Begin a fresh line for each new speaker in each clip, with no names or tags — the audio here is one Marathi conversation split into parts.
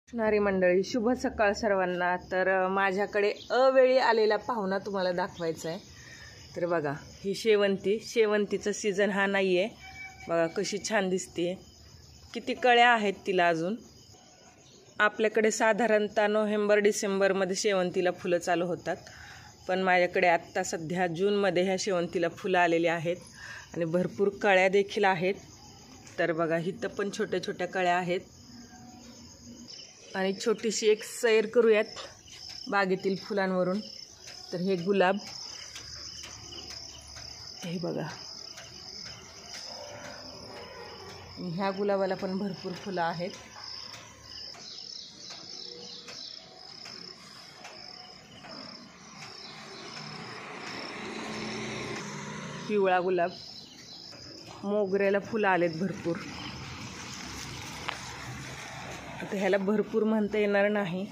नारी मंडळी, शुभ सकाळ सर्वांना। तर माझ्याकडे अवेळी आलेला पाहुणा तुम्हाला दाखवायचा आहे। तर बघा, ही शेवंतीचा सीझन हा नाही आहे। बघा कशी छान दिसते, किती कळ्या आहेत तिला अजून। आपल्याकडे साधारणतः नोव्हेंबर डिसेंबरमध्ये शेवंतीला फुलं चालू होतात, पण माझ्याकडे आत्ता सध्या जूनमध्ये ह्या शेवंतीला फुलं आलेली आहेत आणि भरपूर कळ्या देखील आहेत। तर बघा, इथं पण छोट्या छोट्या कळ्या आहेत। आणि छोटीशी एक सैर करूयात बागेतील फुलांवरून। तर हे गुलाब, हे बघा, ह्या गुलाबाला पण भरपूर फुलं आहेत। पिवळा गुलाब, मोगऱ्याला फुलं आलेत भरपूर। आता ह्याला भरपूर म्हणता येणार नाही,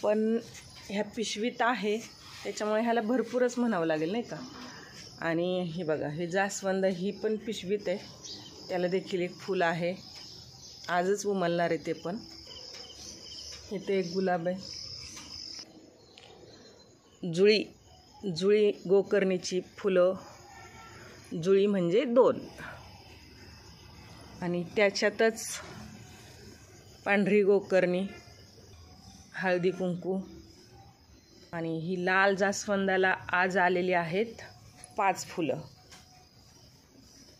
पण ह्या पिशवीत आहे त्याच्यामुळे ह्याला भरपूरच म्हणावं लागेल, नाही का। आणि हे बघा, हे जास्वंद ही पण पिशवीत आहे, त्याला देखील एक फूल आहे, आजच उमलणार आहे ते पण। इथे एक गुलाब आहे। जुळी गोकर्णीची फुलं, जुळी म्हणजे 2, आणि त्याच्यातच पांढरी गोकर्णी, हळदी कुंकू। आणि ही लाल जास्वंदाला आज आलेली आहेत 5 फुलं।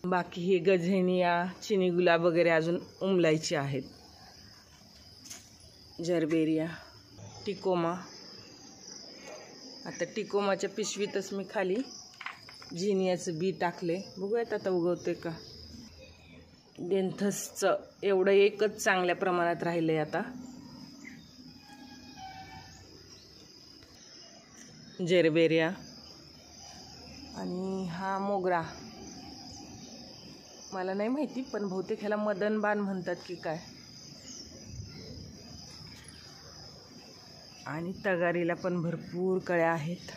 बाकी ही गझेनिया, चिनी गुलाब वगैरे अजून उमलायची आहेत। जरबेरिया, टिकोमा। आता टिकोमाच्या पिशवीतच मी खाली झिनियाचं बी टाकले, बघूयात आता उगवते का। डेंथसचं एवढं एकच चांगल्या प्रमाणात राहिलंय आता। जेरबेरिया, आणि हा मोगरा, मला नाही माहिती, पण बहुतेक ह्याला मदनबान म्हणतात की काय। आणि तगारीला पण भरपूर कळ्या आहेत,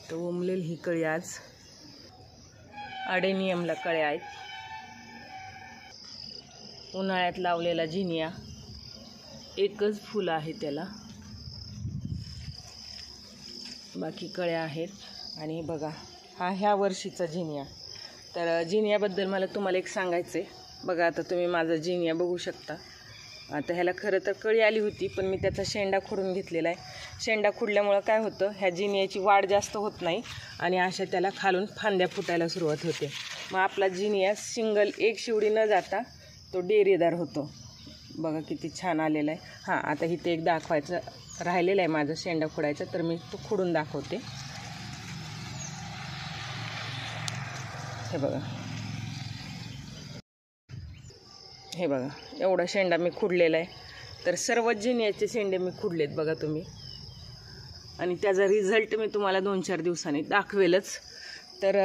तर उमलेल ही कळी आज। अडेनियमला कळ्या आहेत। उन्हाळ्यात लावलेला झिनिया, एकच फुल आहे त्याला, बाकी कळ्या आहेत। आणि बघा, हा ह्या वर्षीचा झिनिया। तर झिनियाबद्दल मला तुम्हाला एक सांगायचं आहे। बघा, आता तुम्ही माझा झिनिया बघू शकता। आता ह्याला खरं तर कळी आली होती, पण मी त्याचा शेंडा खुडून घेतलेला आहे। शेंडा खुडल्यामुळं काय होतं, ह्या झिनियाची वाढ जास्त होत नाही आणि अशा त्याला खालून फांद्या फुटायला सुरुवात होते। मग आपला झिनिया सिंगल एक शिवडी न जाता तो डेरेदार होतो। बघा किती छान आलेला आहे। हां, आता इथे एक दाखवायचं राहिलेलं आहे माझा शेंडा खुडायचा, तर मी तो खुडून दाखवते। हे बघा, हे बघा, एवढा शेंडा मी खुडलेला आहे। तर सर्व झिनियाचे शेंडे मी खुडलेत बघा तुम्ही, आणि त्याचा रिझल्ट मी तुम्हाला 2-4 दिवसांनी दाखवेलच। तर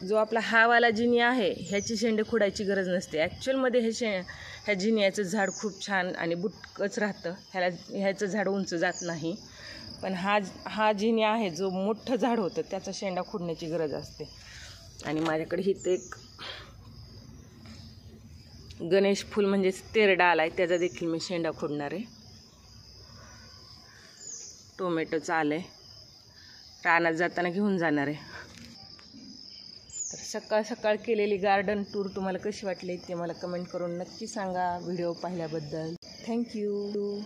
जो आपला हा वाला झिनिया आहे, ह्याची शेंडे खुडायची गरज नसते। ॲक्च्युअलमध्ये ह्या झिनियाचं झाड खूप छान आणि बुटकंच राहतं, ह्याचं झाड उंच जात नाही। पण हा झिनिया आहे जो मोठं झाड होतं, त्याचा शेंडा खुडण्याची गरज असते। आणि माझ्याकडे इथं एक गणेश फूल म्हणजे तेरडा आलाय, त्याचा देखील मी शेंडा खुडणार आहे। टोमॅटोचं आलंय, रानात जाताना घेऊन जाणार आहे। तर सकाळ सकाळ केलेली गार्डन टूर तुम्हाला कशी वाटली ते मला कमेंट करून नक्की सांगा। व्हिडिओ पाहिल्याबद्दल थँक्यू।